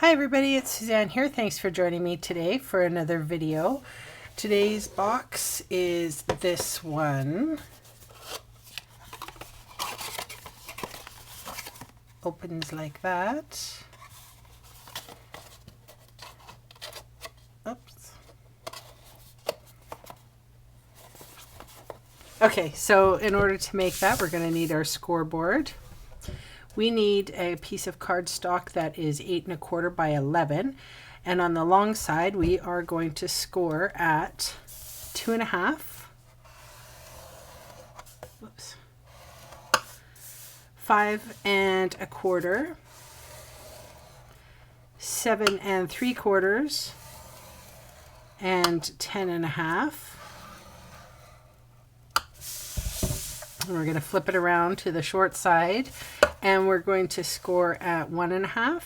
Hi everybody, it's Suzanne here. Thanks for joining me today for another video. Today's box is this one. Opens like that. Oops. Okay, so in order to make that, we're going to need our scoreboard. We need a piece of cardstock that is 8 1/4 by 11, and on the long side we are going to score at 2 1/2, 5 1/4, 7 3/4, and 10 1/2. And we're going to flip it around to the short side, and we're going to score at 1 1/2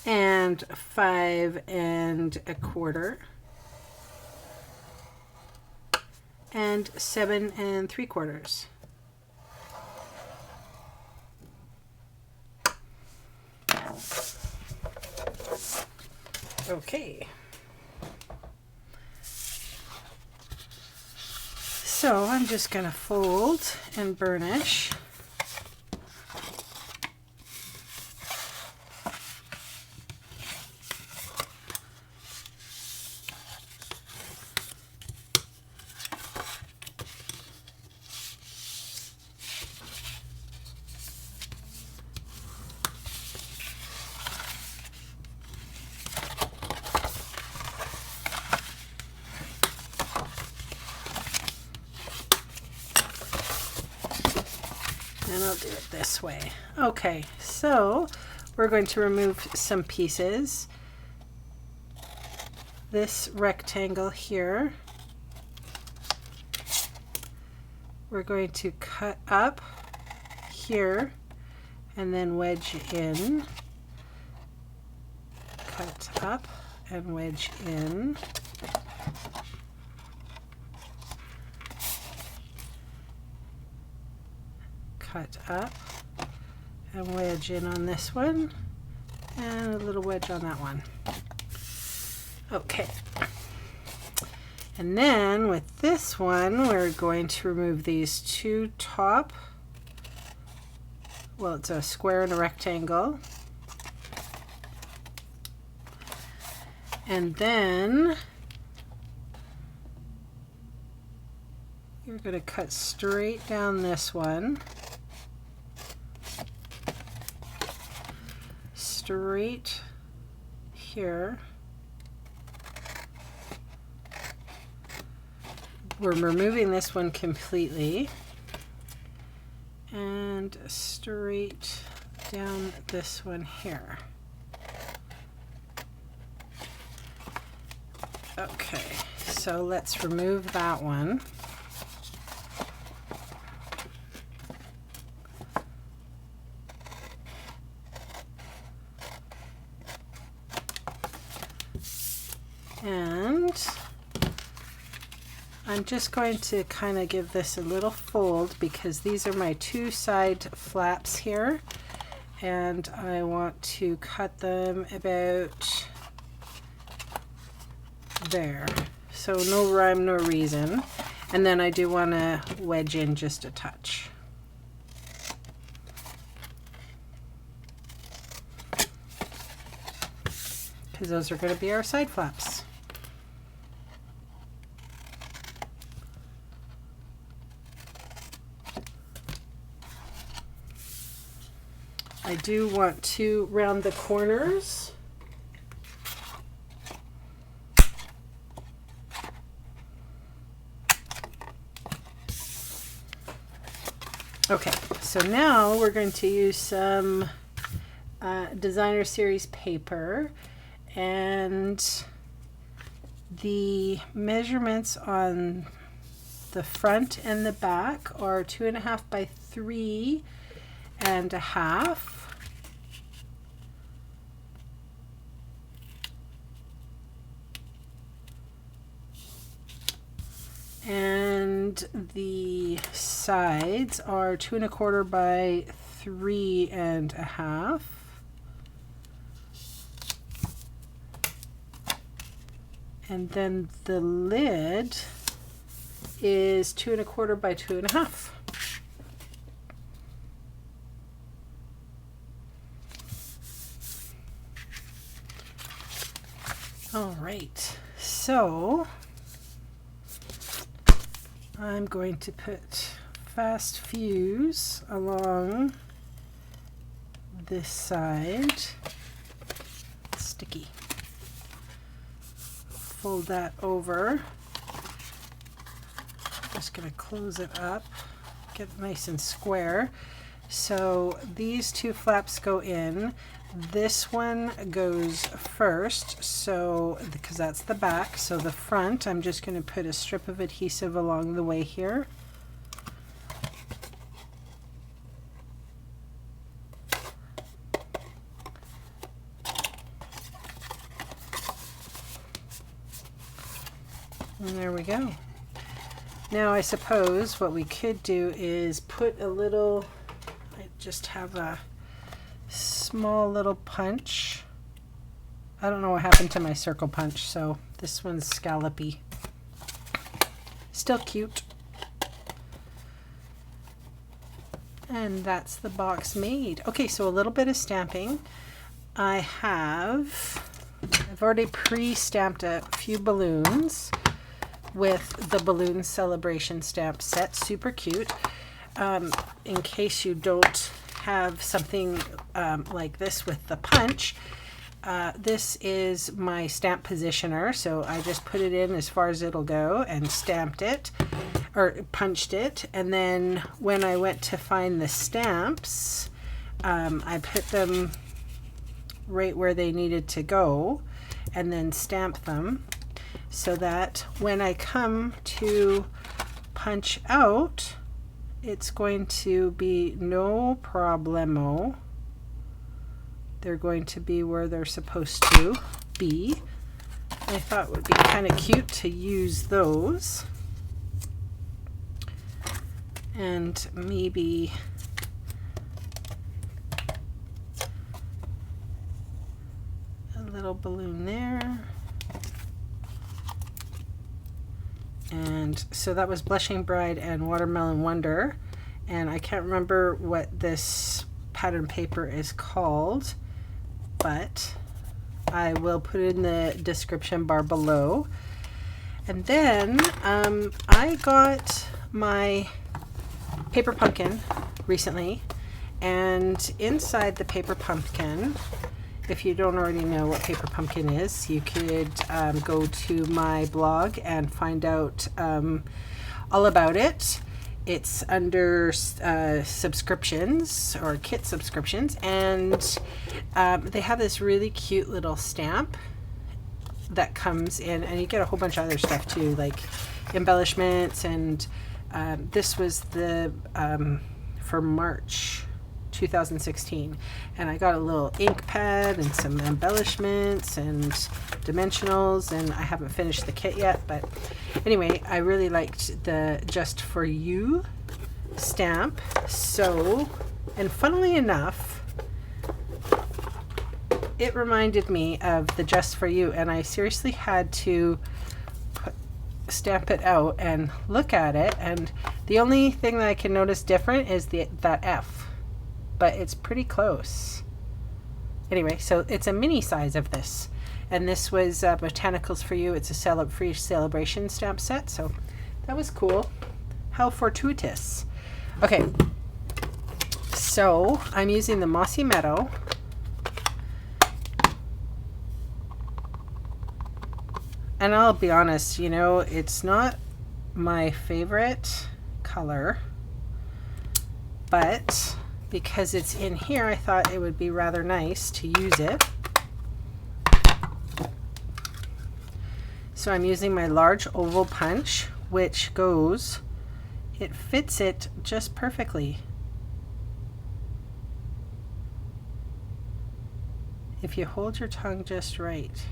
and 5 1/4 and 7 3/4. Okay. So I'm just going to fold and burnish. And I'll do it this way. Okay, so we're going to remove some pieces. This rectangle here, we're going to cut up here and then wedge in. Cut up and wedge in. Cut up and wedge in on this one, and a little wedge on that one. Okay, and then with this one we're going to remove these two top, well, it's a square and a rectangle, and then you're going to cut straight down this one, straight here. We're removing this one completely, and straight down this one here. Okay, so let's remove that one. And I'm just going to kind of give this a little fold because these are my two side flaps here, and I want to cut them about there. So no rhyme, no reason. And then I do want to wedge in just a touch. Because those are going to be our side flaps. I do want to round the corners. Okay, so now we're going to use some Designer Series paper, and the measurements on the front and the back are 2 1/2 by 3 1/2. And the sides are 2 1/4 by 3.5. And then the lid is 2.25 by 2.5. All right, so I'm going to put fast fuse along this side. Sticky. Fold that over. Just going to close it up, get it nice and square. So these two flaps go in. This one goes first, so because that's the back. So the front, I'm just going to put a strip of adhesive along the way here. And there we go. Now I suppose what we could do is put a little, I just have a small little punch. I don't know what happened to my circle punch, so this one's scallopy. Still cute. And that's the box made. Okay, so a little bit of stamping. I've already pre-stamped a few balloons with the balloon celebration stamp set. Super cute. In case you don't have something like this with the punch, this is my stamp positioner, so I just put it in as far as it'll go and stamped it or punched it, and then when I went to find the stamps, I put them right where they needed to go and then stamp them so that when I come to punch out, it's going to be no problemo. They're going to be where they're supposed to be. I thought it would be kind of cute to use those. And maybe a little balloon there. And so that was Blushing Bride and Watermelon Wonder, and I can't remember what this pattern paper is called, but I will put it in the description bar below. And then I got my paper pumpkin recently, and inside the paper pumpkin, if you don't already know what paper pumpkin is, you could go to my blog and find out all about it. It's under subscriptions or kit subscriptions, and they have this really cute little stamp that comes in, and you get a whole bunch of other stuff too, like embellishments, and this was the for March 2016, and I got a little ink pad and some embellishments and dimensionals, and I haven't finished the kit yet, but anyway, I really liked the Just For You stamp. So, and funnily enough, it reminded me of the Just For You, and I seriously had to stamp it out and look at it, and the only thing that I can notice different is that F, but it's pretty close. Anyway, so it's a mini size of this, and this was Botanicals For You. It's a free celebration stamp set, so that was cool. How fortuitous. Okay, so I'm using the Mossy Meadow, and I'll be honest, you know, it's not my favorite color, but because it's in here, I thought it would be rather nice to use it. So I'm using my large oval punch, which goes, it fits it just perfectly. If you hold your tongue just right.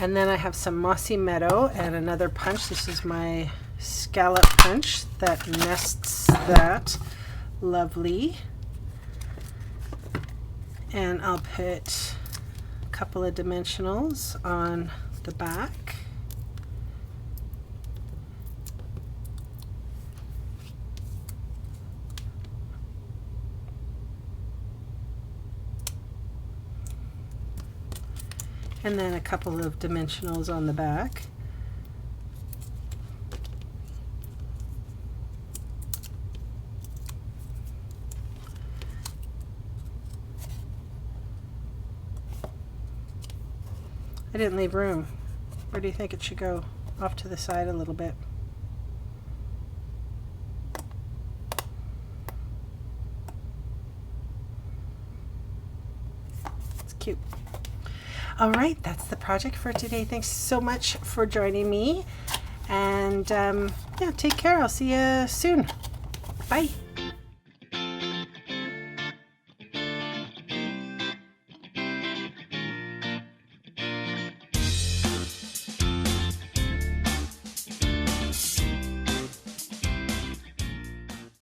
And then I have some Mossy Meadow and another punch. This is my scallop punch that nests that. Lovely. And I'll put a couple of dimensionals on the back. And then a couple of dimensionals on the back. I didn't leave room. Where do you think it should go? Off to the side a little bit. It's cute. All right, that's the project for today. Thanks so much for joining me. And yeah, take care. I'll see you soon. Bye.